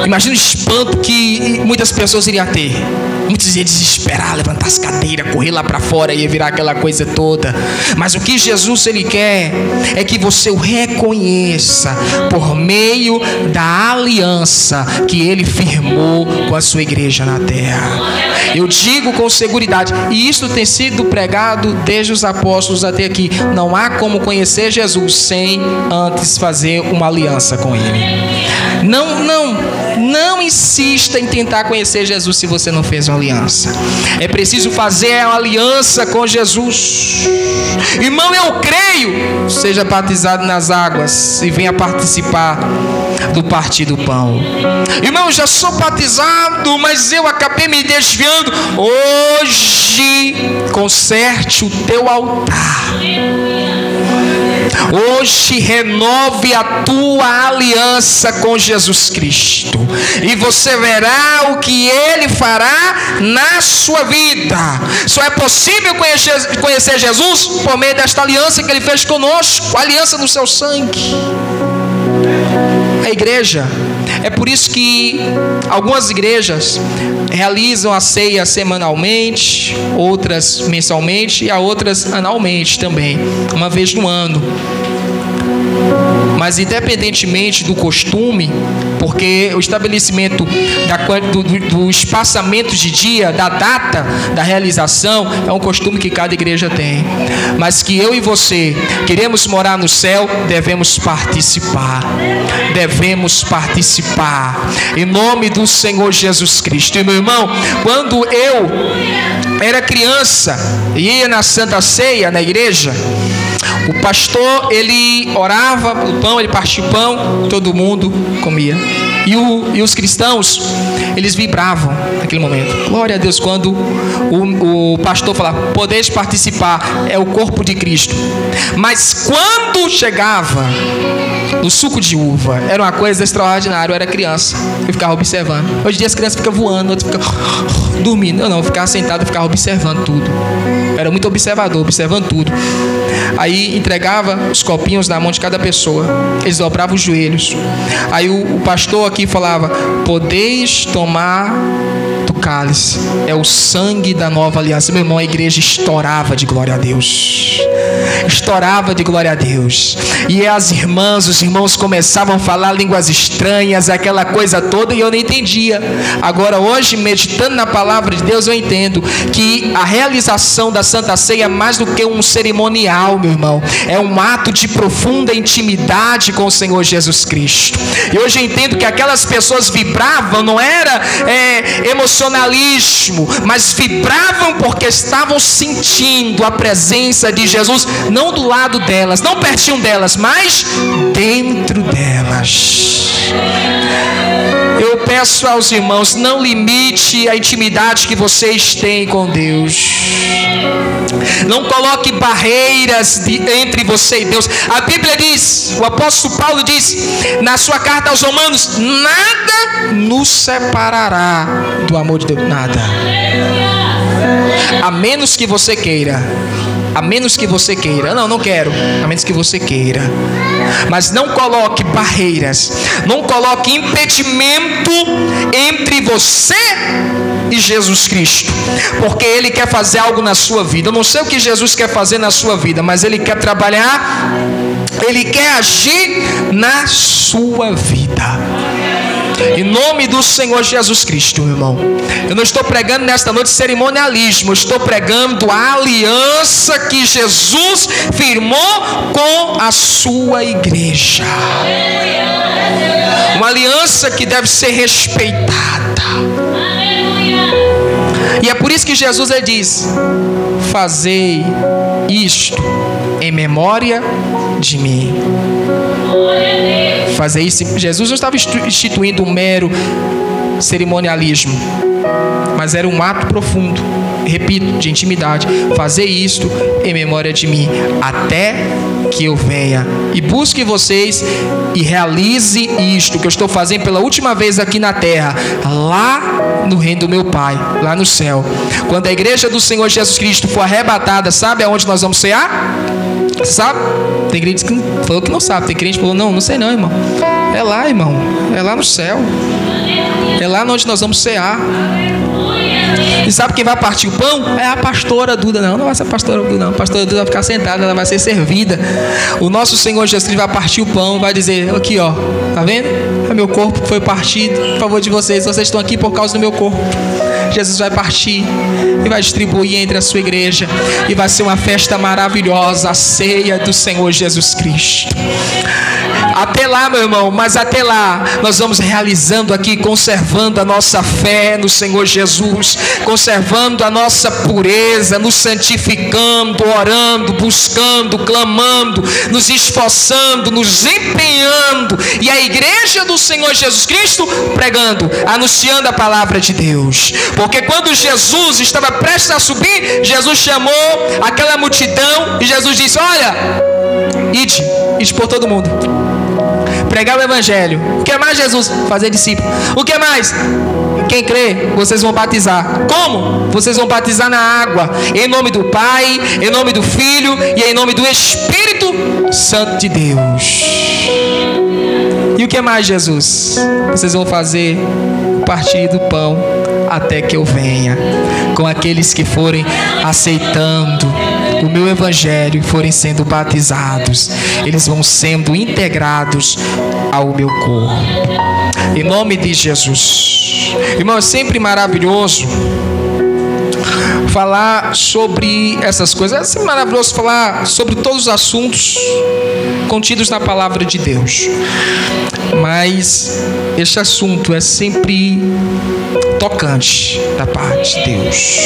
Imagina o espanto que muitas pessoas iriam ter. Muitos iam desesperar, levantar as cadeiras, correr lá para fora, ia virar aquela coisa toda. Mas o que Jesus ele quer é que você o reconheça por meio da aliança que ele firmou com a sua igreja na terra. Eu digo com seguridade, e isso tem sido pregado desde os apóstolos até aqui: não há como conhecer Jesus sem antes fazer uma aliança com ele. Não insista em tentar conhecer Jesus se você não fez uma aliança. É preciso fazer a aliança com Jesus. Irmão, eu creio. Seja batizado nas águas e venha participar do partir do pão. Irmão, eu já sou batizado, mas eu acabei me desviando. Hoje, conserte o teu altar. Hoje renove a tua aliança com Jesus Cristo, e você verá o que Ele fará na sua vida. Só é possível conhecer Jesus por meio desta aliança que Ele fez conosco, a aliança do seu sangue. A igreja, é por isso que algumas igrejas realizam a ceia semanalmente, outras mensalmente e a outras anualmente também, uma vez no ano. Mas independentemente do costume, porque o estabelecimento do espaçamento de dia, da data da realização, é um costume que cada igreja tem. Mas que eu e você queremos morar no céu, devemos participar. Devemos participar. Em nome do Senhor Jesus Cristo. E meu irmão, quando eu era criança e ia na Santa Ceia, na igreja, o pastor, ele orava o pão, ele partia o pão, todo mundo comia. E os cristãos, eles vibravam naquele momento. Glória a Deus, quando o pastor falava: podeis participar, é o corpo de Cristo. Mas quando chegava no suco de uva, era uma coisa extraordinária. Eu era criança, eu ficava observando. Hoje em dia as crianças ficam voando, outras ficam dormindo. Eu ficava sentado, eu ficava observando tudo. Eu era muito observador, observando tudo. Aí entregava os copinhos na mão de cada pessoa, eles dobravam os joelhos. Aí o pastor aqui falava: podeis tomar do cálice, é o sangue da nova aliança. Meu irmão, a igreja estourava de glória a Deus. Estourava de glória a Deus. E as irmãs, os irmãos começavam a falar línguas estranhas, aquela coisa toda, e eu não entendia. Agora, hoje, meditando na palavra de Deus, eu entendo que a realização da Santa Ceia é mais do que um cerimonial, meu irmão. É um ato de profunda intimidade com o Senhor Jesus Cristo. E hoje eu entendo que aquelas pessoas vibravam, não era emocionalismo, mas vibravam porque estavam sentindo a presença de Jesus, não do lado delas, não pertinho delas, mas dentro delas. Eu peço aos irmãos, não limite a intimidade que vocês têm com Deus. Não coloque barreiras entre você e Deus. A Bíblia diz, o apóstolo Paulo diz na sua carta aos Romanos: nada nos separará do amor de Deus. Nada. A menos que você queira. A menos que você queira. Não quero. A menos que você queira. Mas não coloque barreiras, não coloque impedimento entre você e Jesus Cristo, porque Ele quer fazer algo na sua vida. Eu não sei o que Jesus quer fazer na sua vida, mas Ele quer trabalhar, Ele quer agir na sua vida. Em nome do Senhor Jesus Cristo, meu irmão. Eu não estou pregando nesta noite cerimonialismo, eu estou pregando a aliança que Jesus firmou com a sua igreja. Uma aliança que deve ser respeitada. E é por isso que Jesus diz: fazei isto em memória de mim. Fazer isso. Jesus não estava instituindo um mero cerimonialismo, mas era um ato profundo, repito, de intimidade. Fazer isto em memória de mim, até que eu venha. E busque vocês e realize isto que eu estou fazendo pela última vez aqui na terra, lá no reino do meu Pai, lá no céu. Quando a igreja do Senhor Jesus Cristo for arrebatada, sabe aonde nós vamos cear? Sabe? Tem crente que falou que não sabe. Tem crente que falou: não sei não, irmão. É lá, irmão. É lá no céu. É lá onde nós vamos cear. E sabe quem vai partir o pão? É a pastora Duda. Não vai ser a pastora Duda, não. A pastora Duda vai ficar sentada, ela vai ser servida. O nosso Senhor Jesus Cristo vai partir o pão, vai dizer: aqui ó, tá vendo? É meu corpo que foi partido por favor de vocês. Vocês estão aqui por causa do meu corpo. Jesus vai partir e vai distribuir entre a sua igreja, e vai ser uma festa maravilhosa, a ceia do Senhor Jesus Cristo. Até lá, meu irmão, mas até lá nós vamos realizando aqui, conservando a nossa fé no Senhor Jesus, conservando a nossa pureza, nos santificando, orando, buscando, clamando, nos esforçando, nos empenhando, e a igreja do Senhor Jesus Cristo pregando, anunciando a palavra de Deus. Porque quando Jesus estava prestes a subir, Jesus chamou aquela multidão e Jesus disse: olha, ide por todo mundo, pregar o evangelho. O que mais, Jesus? Fazer discípulo. O que mais? Quem crê, vocês vão batizar. Como? Vocês vão batizar na água, em nome do Pai, em nome do Filho e em nome do Espírito Santo de Deus. E o que mais, Jesus? Vocês vão fazer o partir do pão até que eu venha, com aqueles que forem aceitando o meu evangelho e forem sendo batizados, eles vão sendo integrados ao meu corpo. Em nome de Jesus. Irmão, é sempre maravilhoso falar sobre essas coisas. É sempre maravilhoso falar sobre todos os assuntos contidos na palavra de Deus. Mas este assunto é sempre tocante da parte de Deus.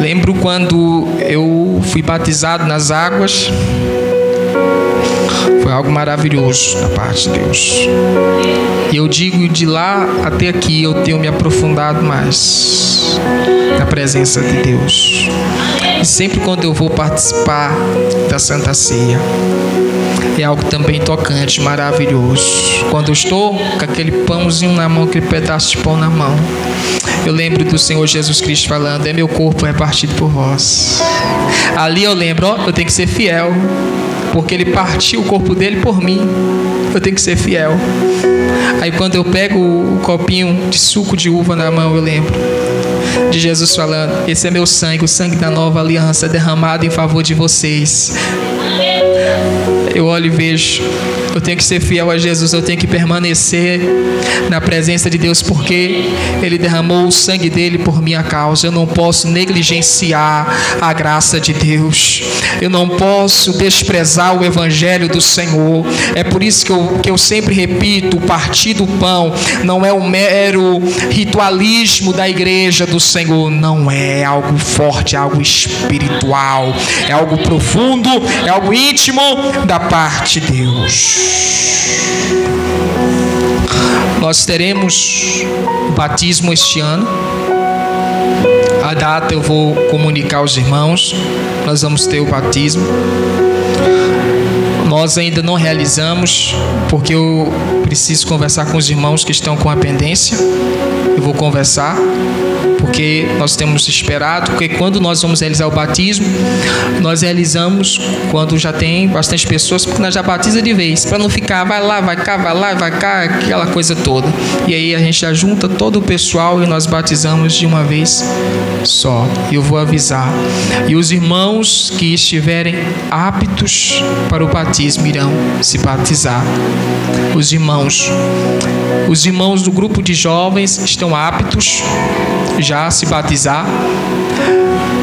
Lembro quando eu fui batizado nas águas. Foi algo maravilhoso da parte de Deus. E eu digo, de lá até aqui eu tenho me aprofundado mais na presença de Deus. E sempre quando eu vou participar da Santa Ceia, é algo também tocante, maravilhoso. Quando eu estou com aquele pãozinho na mão, aquele pedaço de pão na mão, eu lembro do Senhor Jesus Cristo falando: é meu corpo repartido por vós. Ali eu lembro, eu tenho que ser fiel, porque Ele partiu o corpo dele por mim. Eu tenho que ser fiel. Aí quando eu pego o copinho de suco de uva na mão, eu lembro de Jesus falando: esse é meu sangue, o sangue da nova aliança derramado em favor de vocês. Eu olho e vejo, eu tenho que ser fiel a Jesus, eu tenho que permanecer na presença de Deus, porque Ele derramou o sangue dele por minha causa. Eu não posso negligenciar a graça de Deus, eu não posso desprezar o Evangelho do Senhor. É por isso que eu sempre repito: o partir do pão não é um mero ritualismo da igreja do Senhor, não é algo forte, é algo espiritual, é algo profundo, é algo íntimo da parte de Deus. Nós teremos batismo este ano. A data eu vou comunicar aos irmãos. Nós vamos ter o batismo. Nós ainda não realizamos, porque eu preciso conversar com os irmãos que estão com a pendência. Eu vou conversar, porque nós temos esperado, porque quando nós vamos realizar o batismo, nós realizamos quando já tem bastante pessoas, porque nós já batiza de vez, para não ficar vai lá, vai cá, vai lá, vai cá, aquela coisa toda. E aí a gente já junta todo o pessoal e nós batizamos de uma vez só. Eu vou avisar. E os irmãos que estiverem aptos para o batismo irão se batizar. Os irmãos do grupo de jovens estão aptos já a se batizar,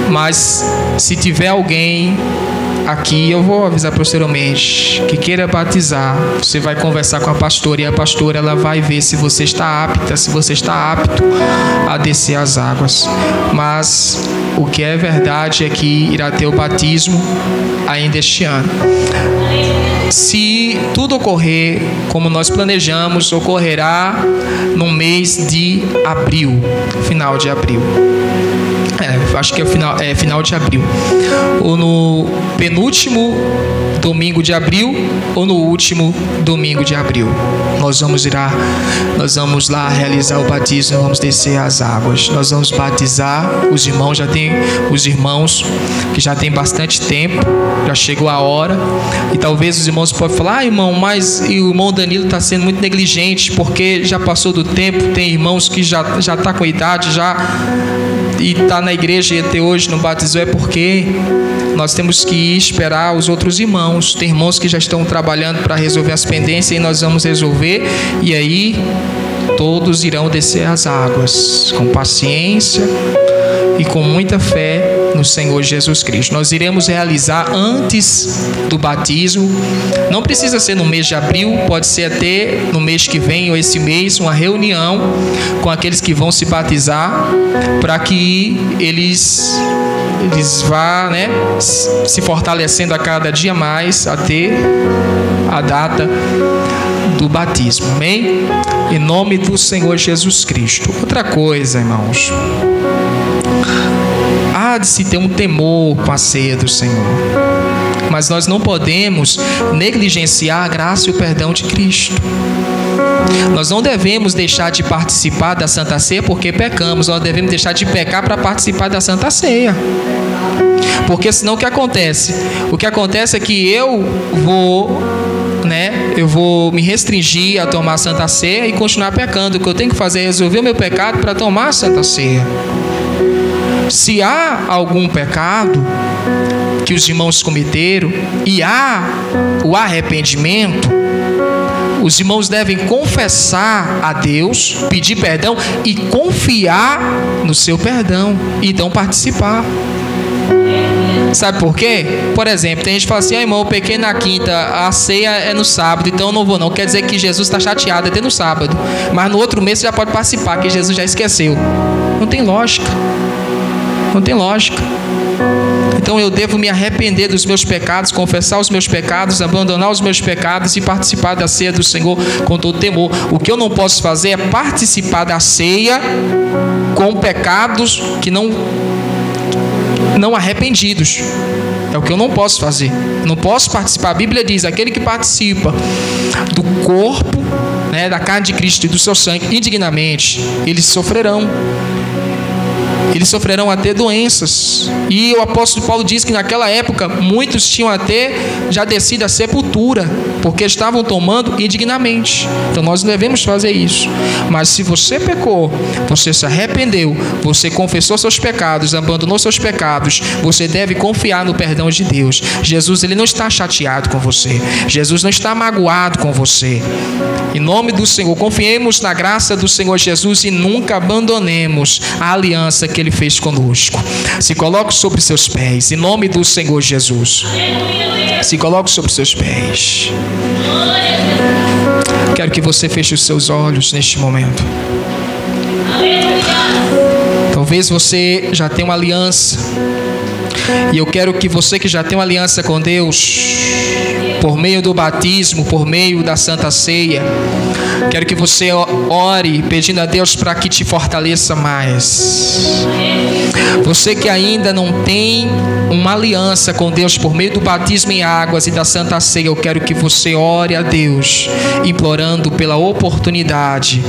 mas se tiver alguém aqui, eu vou avisar posteriormente, que queira batizar, você vai conversar com a pastora, e a pastora ela vai ver se você está apta, se você está apto a descer as águas. Mas o que é verdade é que irá ter o batismo ainda este ano. Se tudo ocorrer como nós planejamos, ocorrerá no mês de abril, final de abril. Acho que é final de abril, ou no penúltimo domingo de abril, ou no último domingo de abril. Nós vamos lá realizar o batismo, vamos descer as águas, nós vamos batizar os irmãos. Já tem os irmãos que já tem bastante tempo, já chegou a hora, e talvez os irmãos possam falar: irmão, mas o irmão Danilo está sendo muito negligente, porque já passou do tempo. Tem irmãos que já está com idade, e está na igreja e até hoje não batizou. É porque nós temos que esperar os outros irmãos. Tem irmãos que já estão trabalhando para resolver as pendências, e nós vamos resolver, e aí todos irão descer as águas com paciência e com muita fé no Senhor Jesus Cristo. Nós iremos realizar antes do batismo. Não precisa ser no mês de abril, pode ser até no mês que vem ou esse mês, uma reunião com aqueles que vão se batizar, para que eles vá, se fortalecendo a cada dia mais até a data do batismo. Amém? Em nome do Senhor Jesus Cristo. Outra coisa, irmãos, há de se ter um temor com a ceia do Senhor, mas nós não podemos negligenciar a graça e o perdão de Cristo. Nós não devemos deixar de participar da Santa Ceia porque pecamos. Nós devemos deixar de pecar para participar da Santa Ceia. Porque senão o que acontece? O que acontece é que eu vou me restringir a tomar a Santa Ceia e continuar pecando. O que eu tenho que fazer é resolver o meu pecado para tomar a Santa Ceia. Se há algum pecado que os irmãos cometeram e há o arrependimento, os irmãos devem confessar a Deus, pedir perdão e confiar no seu perdão, e então participar. Sabe por quê? Por exemplo, tem gente que fala assim: irmão, eu pequei na quinta, a ceia é no sábado, então eu não vou não. Quer dizer que Jesus está chateado até no sábado, mas no outro mês você já pode participar, que Jesus já esqueceu. Não tem lógica. Não tem lógica. Então eu devo me arrepender dos meus pecados, confessar os meus pecados, abandonar os meus pecados e participar da ceia do Senhor com todo temor. O que eu não posso fazer é participar da ceia com pecados que não arrependidos. É o que eu não posso fazer. Não posso participar. A Bíblia diz: aquele que participa do corpo, da carne de Cristo e do seu sangue indignamente, eles sofrerão. eles sofrerão até doenças. E o apóstolo Paulo diz que naquela época muitos tinham até já descido à sepultura, porque estavam tomando indignamente. Então nós não devemos fazer isso. Mas se você pecou, você se arrependeu, você confessou seus pecados, abandonou seus pecados, você deve confiar no perdão de Deus. Jesus, ele não está chateado com você. Jesus não está magoado com você. Em nome do Senhor, confiemos na graça do Senhor Jesus e nunca abandonemos a aliança que ele fez conosco. Se coloque sobre seus pés, em nome do Senhor Jesus. Se coloque sobre seus pés. Quero que você feche os seus olhos neste momento. Talvez você já tenha uma aliança, e eu quero que você que já tem uma aliança com Deus, por meio do batismo, por meio da Santa Ceia, quero que você ore pedindo a Deus para que te fortaleça mais. Você que ainda não tem uma aliança com Deus por meio do batismo em águas e da Santa Ceia, eu quero que você ore a Deus, implorando pela oportunidade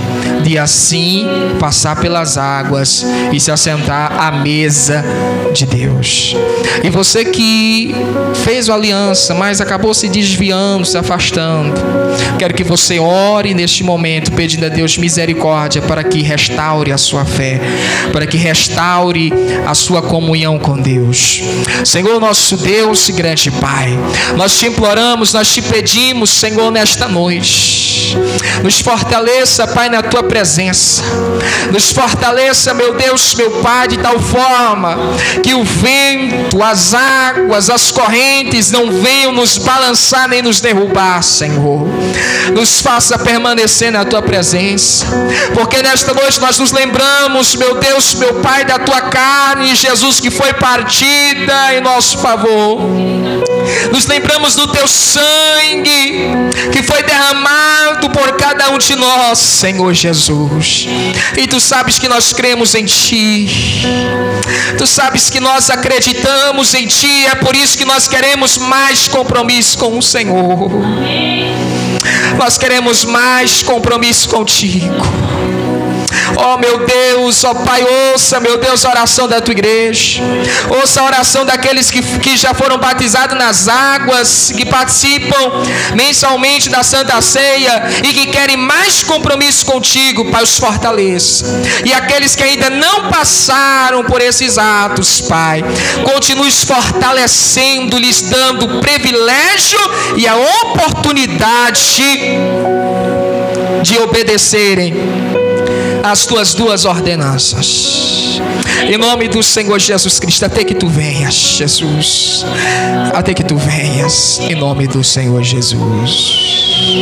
de assim passar pelas águas e se assentar à mesa de Deus. E você que fez a aliança, mas acabou se desviando, se afastando, quero que você ore neste momento, pedindo a Deus misericórdia para que restaure a sua fé, para que restaure a sua comunhão com Deus. Senhor, nosso Deus e grande Pai, nós te imploramos, nós te pedimos, Senhor, nesta noite, nos fortaleça, Pai, na tua presença. Nos fortaleça, meu Deus, meu Pai, de tal forma que o vento, as águas, as correntes não venham nos balançar nem nos derrubar, Senhor. Nos faça permanecer na tua presença, porque nesta noite nós nos lembramos, meu Deus, meu Pai, da tua carne, Jesus, que foi partida em nosso favor. Nos lembramos do teu sangue que foi derramado por cada um de nós, Senhor Jesus. E tu sabes que nós cremos em ti, tu sabes que nós acreditamos em ti. É por isso que nós queremos mais compromisso com o Senhor. Nós queremos mais compromisso contigo. Oh meu Deus, oh Pai, ouça, meu Deus, a oração da tua igreja. Ouça a oração daqueles que já foram batizados nas águas, que participam mensalmente da Santa Ceia e que querem mais compromisso contigo. Pai, os fortaleça. E aqueles que ainda não passaram por esses atos, Pai, continue os fortalecendo, lhes dando o privilégio e a oportunidade de obedecerem as tuas duas ordenanças. Em nome do Senhor Jesus Cristo, até que tu venhas, Jesus. Até que tu venhas, em nome do Senhor Jesus.